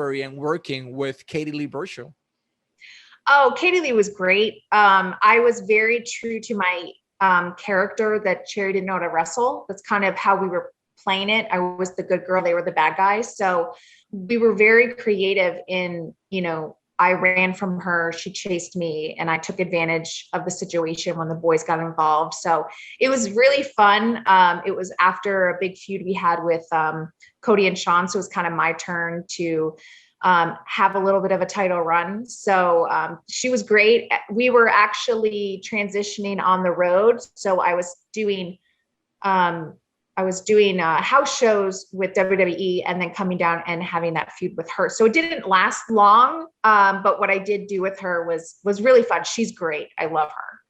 and working with Katie Lee Burchill? Oh, Katie Lee was great. I was very true to my character that Cherry didn't know how to wrestle. That's kind of how we were playing it. I was the good girl, they were the bad guys. So we were very creative in, I ran from her, she chased me, and I took advantage of the situation when the boys got involved. So it was really fun. It was after a big feud we had with Cody and Sean. So it was kind of my turn to have a little bit of a title run. So she was great. We were actually transitioning on the road. So I was doing house shows with WWE and then coming down and having that feud with her. So it didn't last long. But what I did do with her was really fun. She's great. I love her.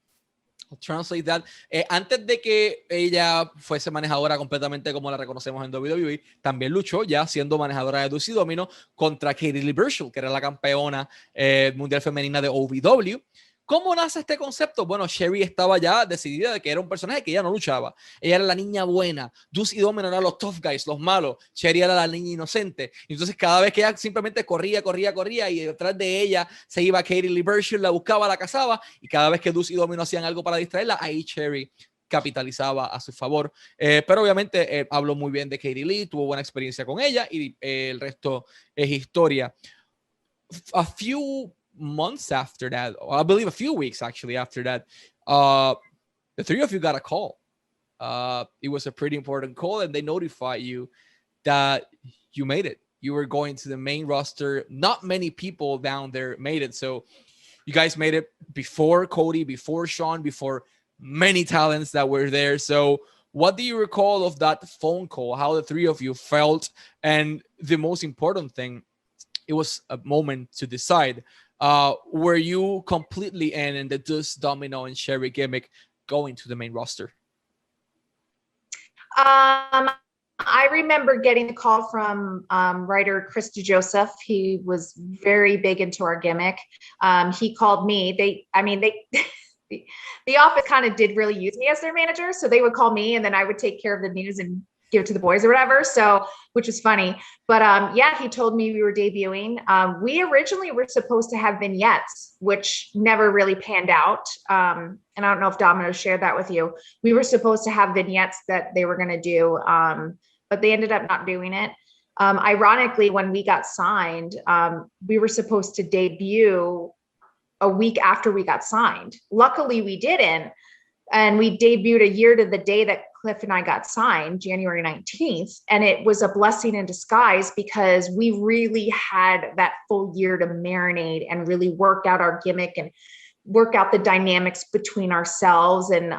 I'll translate that. Antes de que ella fuese manejadora completamente como la reconocemos en WWE, también luchó ya siendo manejadora de Dulce Domino contra Katie Lee Burchill, que era la campeona mundial femenina de OVW. ¿Cómo nace este concepto? Bueno, Sherry estaba ya decidida de que era un personaje que ella no luchaba. Ella era la niña buena. Dulce y Domino eran los tough guys, los malos. Sherry era la niña inocente. Entonces, cada vez que ella simplemente corría y detrás de ella se iba Katie Lee Burchill, la buscaba, la cazaba, y cada vez que Dulce y Domino hacían algo para distraerla, ahí Sherry capitalizaba a su favor. Pero obviamente habló muy bien de Katie Lee, tuvo buena experiencia con ella, y el resto es historia. A few months after that, or I believe a few weeks actually after that, the three of you got a call. It was a pretty important call, and they notified you that you made it. You were going to the main roster. Not many people down there made it. So you guys made it before Cody, before Sean, before many talents that were there. So what do you recall of that phone call? How the three of you felt? And the most important thing, it was a moment to decide. Were you completely in the Deuce, Domino, and Sherry gimmick going to the main roster? I remember getting a call from writer Chris DeJoseph. He was very big into our gimmick. He called me. The office kind of did really use me as their manager. So they would call me, and then I would take care of the news and give it to the boys or whatever. So, which was funny. But yeah, he told me we were debuting. We originally were supposed to have vignettes, which never really panned out. And I don't know if Domino shared that with you. We were supposed to have vignettes that they were going to do, but they ended up not doing it. Ironically, when we got signed, we were supposed to debut a week after we got signed. Luckily, we didn't. And we debuted a year to the day that Cliff and I got signed, January 19th. And it was a blessing in disguise because we really had that full year to marinate and really work out our gimmick and work out the dynamics between ourselves and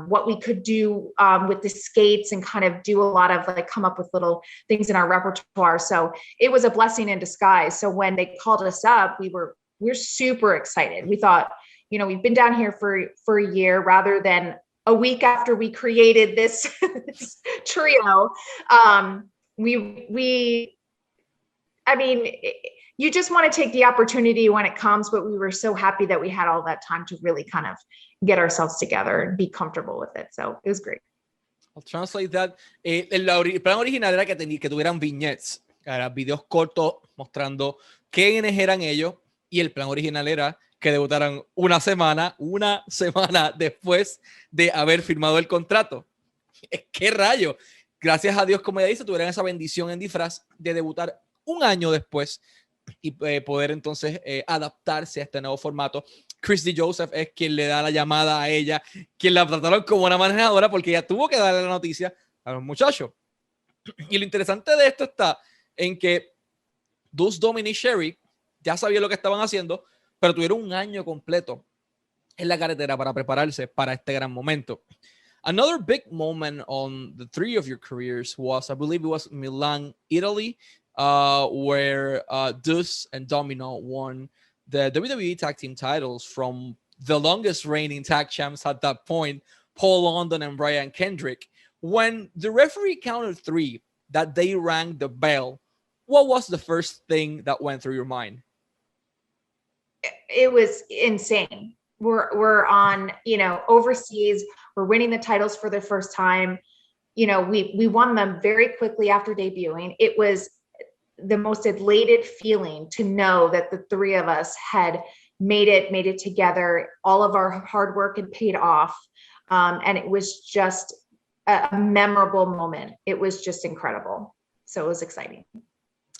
what we could do with the skates and kind of do a lot of come up with little things in our repertoire. So it was a blessing in disguise. So when they called us up, we're super excited. We thought, we've been down here for a year rather than a week after we created this, this trio. You just want to take the opportunity when it comes, but we were so happy that we had all that time to really kind of get ourselves together and be comfortable with it. So it was great. I'll translate that. El plan original era que tuvieran vignettes, eran videos cortos mostrando quiénes eran ellos, y el plan original era que debutaran una semana después de haber firmado el contrato. ¿Qué rayo? Gracias a Dios, como ella dice, tuvieran esa bendición en disfraz de debutar un año después y poder entonces adaptarse a este nuevo formato. Chris DeJoseph es quien le da la llamada a ella, quien la trataron como una manejadora porque ella tuvo que darle la noticia a los muchachos. Y lo interesante de esto está en que Deuce, Domino y Sherry ya sabían lo que estaban haciendo, pero tuvieron un año completo en la carretera para prepararse para este gran momento. Another big moment on the three of your careers was, I believe it was Milan, Italy, where Deuce and Domino won the WWE Tag Team titles from the longest reigning tag champs at that point, Paul London and Brian Kendrick. When the referee counted 3 that they rang the bell, what was the first thing that went through your mind? It was insane. We're on, overseas. We're winning the titles for the first time. We won them very quickly after debuting. It was the most elated feeling to know that the three of us had made it together. All of our hard work had paid off. And it was just a memorable moment. It was just incredible. So it was exciting.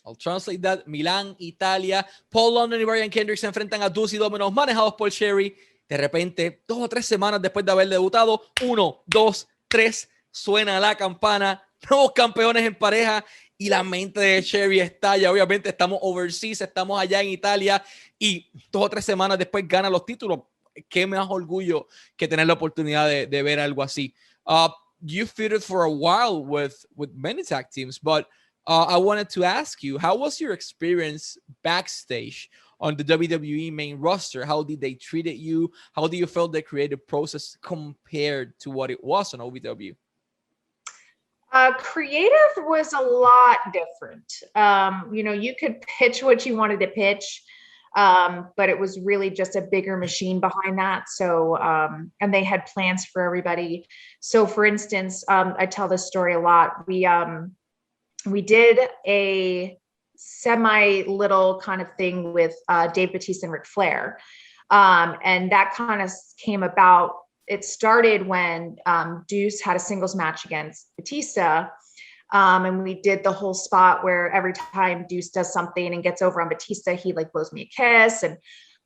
I'll translate that. Milán, Italia, Paul London y Brian Kendrick se enfrentan a Deuce y Domino's manejados por Sherry. De repente, 2 o 3 semanas después de haber debutado, 1, 2, 3, suena la campana, nuevos campeones en pareja y la mente de Sherry estalla. Obviamente estamos overseas, estamos allá en Italia y 2 o 3 semanas después gana los títulos. Qué más orgullo que tener la oportunidad de ver algo así. You feuded for a while with many tag teams, but I wanted to ask you, how was your experience backstage on the WWE main roster? How did they treat you? How do you feel the creative process compared to what it was on OVW? Creative was a lot different. You know, you could pitch what you wanted to pitch, but it was really just a bigger machine behind that. So, and they had plans for everybody. So for instance, I tell this story a lot. We did a semi little kind of thing with Dave Batista and Ric Flair. And that kind of came about. It started when Deuce had a singles match against Batista. And we did the whole spot where every time Deuce does something and gets over on Batista, he like blows me a kiss and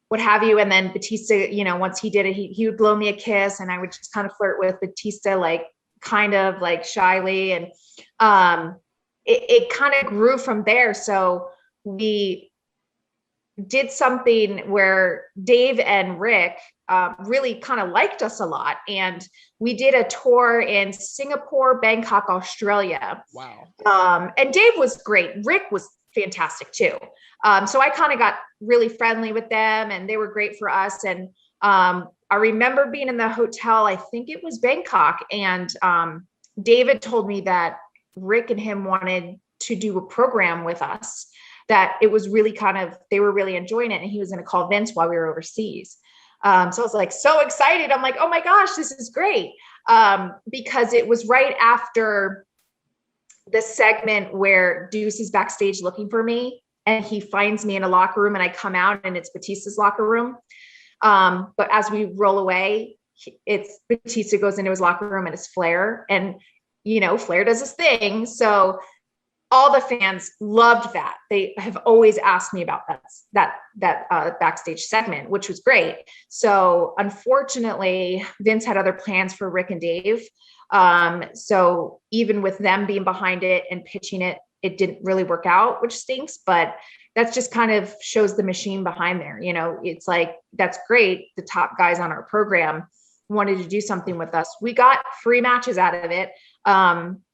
what have you. And then Batista, you know, once he did it, he would blow me a kiss and I would just kind of flirt with Batista, like kind of like shyly. And it kind of grew from there. So we did something where Dave and Rick really kind of liked us a lot. And we did a tour in Singapore, Bangkok, Australia. Wow. And Dave was great. Rick was fantastic too. So I kind of got really friendly with them and they were great for us. And I remember being in the hotel, I think it was Bangkok. And David told me that Rick and him wanted to do a program with us, that it was really kind of, they were really enjoying it. And he was going to call Vince while we were overseas. So I was like, so excited. I'm like, oh my gosh, this is great. Because it was right after the segment where Deuce is backstage looking for me and he finds me in a locker room and I come out and it's Batista's locker room. But as we roll away, it's Batista goes into his locker room and it's Flair, and you know, Flair does his thing. So all the fans loved that. They have always asked me about that backstage segment, which was great. So unfortunately, Vince had other plans for Rick and Dave. So even with them being behind it and pitching it, it didn't really work out, which stinks, but that's just kind of shows the machine behind there. You know, it's like, that's great. The top guys on our program wanted to do something with us. We got free matches out of it.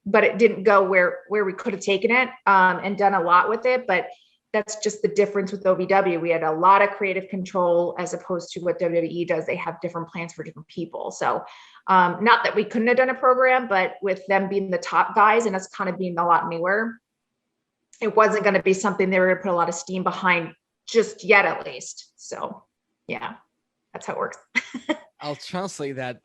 But it didn't go where we could have taken it, and done a lot with it. But that's just the difference with OVW. We had a lot of creative control as opposed to what WWE does. They have different plans for different people. So not that we couldn't have done a program, but with them being the top guys and us kind of being a lot newer, it wasn't going to be something they were going to put a lot of steam behind just yet, at least. So yeah, that's how it works. I'll translate that.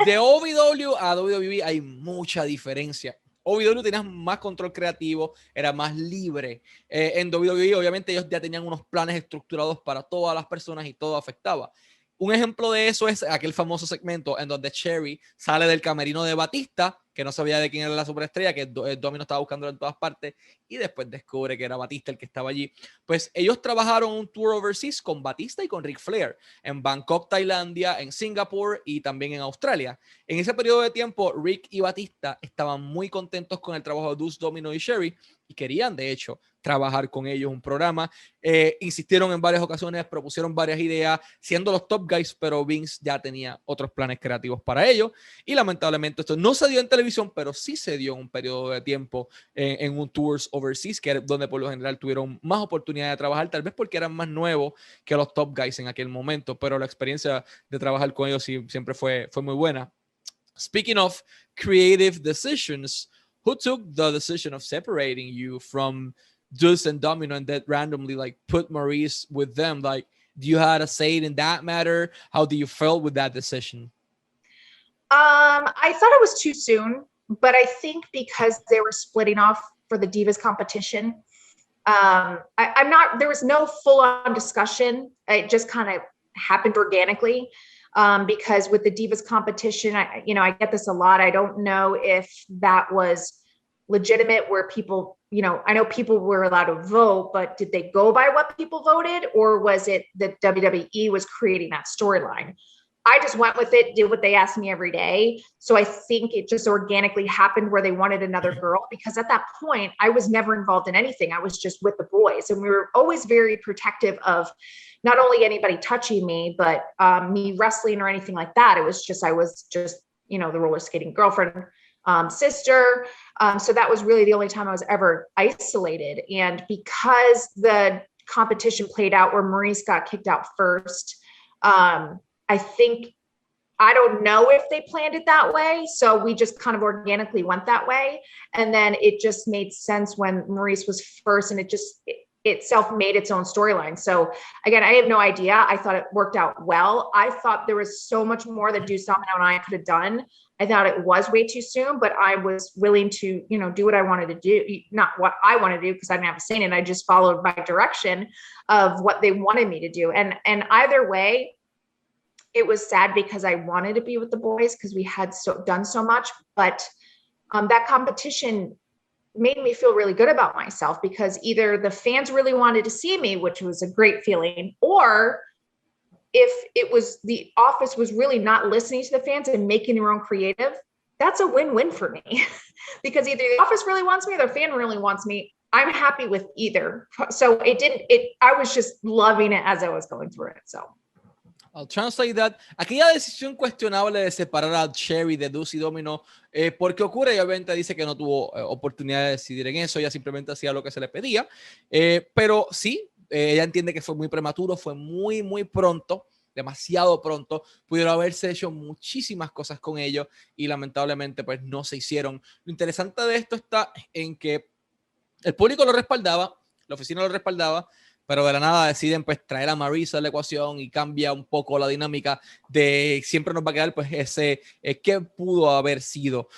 De OVW a WWE hay mucha diferencia. OVW tenía más control creativo, era más libre. En WWE, obviamente, ellos ya tenían unos planes estructurados para todas las personas y todo afectaba. Un ejemplo de eso es aquel famoso segmento en donde Sherry sale del camerino de Batista, que no sabía de quién era la superestrella, que Domino estaba buscando en todas partes, y después descubre que era Batista el que estaba allí. Pues ellos trabajaron un tour overseas con Batista y con Ric Flair, en Bangkok, Tailandia, en Singapur y también en Australia. En ese periodo de tiempo, Rick y Batista estaban muy contentos con el trabajo de Deuce, Domino y Sherry, y querían, de hecho, trabajar con ellos un programa. Insistieron en varias ocasiones, propusieron varias ideas, siendo los top guys, pero Vince ya tenía otros planes creativos para ellos. Y lamentablemente esto no se dio en televisión, pero sí se dio en un periodo de tiempo en un tours overseas, que era donde por lo general tuvieron más oportunidad de trabajar, tal vez porque eran más nuevos que los top guys en aquel momento, pero la experiencia de trabajar con ellos siempre fue muy buena. Speaking of creative decisions, who took the decision of separating you from Deuce and Domino and that randomly like put Maurice with them? Like, do you had a say in that matter? How do you feel with that decision? I thought it was too soon, but I think because they were splitting off for the Divas competition, I'm not, there was no full on discussion. It just kind of happened organically. Because with the Divas competition, I get this a lot. I don't know if that was legitimate where people, I know people were allowed to vote, but did they go by what people voted, or was it that WWE was creating that storyline? I just went with it, did what they asked me every day. So I think it just organically happened where they wanted another girl, because at that point I was never involved in anything. I was just with the boys, and we were always very protective of not only anybody touching me, but me wrestling or anything like that. It was just, I was just, the roller skating girlfriend, sister. So that was really the only time I was ever isolated. And because the competition played out where Maurice got kicked out first, I think, I don't know if they planned it that way. So we just kind of organically went that way. And then it just made sense when Maurice was first, and itself made its own storyline. So again, I have no idea. I thought it worked out well. I thought there was so much more that Deuce Domino and I could have done. I thought it was way too soon, but I was willing to, do what I wanted to do. Not what I want to do, because I didn't have a say in it. I just followed my direction of what they wanted me to do. And either way, it was sad because I wanted to be with the boys because we had done so much, but that competition made me feel really good about myself, because either the fans really wanted to see me, which was a great feeling, or if it was the office was really not listening to the fans and making their own creative, that's a win-win for me. Because either the office really wants me or the fan really wants me. I'm happy with either. So I was just loving it as I was going through it. So I'll translate that. Aquella decisión cuestionable de separar a Cherry de Deuce y Domino, porque ocurre, y obviamente dice que no tuvo oportunidad de decidir en eso, ella simplemente hacía lo que se le pedía, pero sí, ella entiende que fue muy prematuro, fue muy, muy pronto, demasiado pronto, pudieron haberse hecho muchísimas cosas con ellos y lamentablemente pues no se hicieron. Lo interesante de esto está en que el público lo respaldaba, la oficina lo respaldaba, pero de la nada deciden pues traer a Marisa a la ecuación y cambia un poco la dinámica de siempre nos va a quedar pues ese qué pudo haber sido.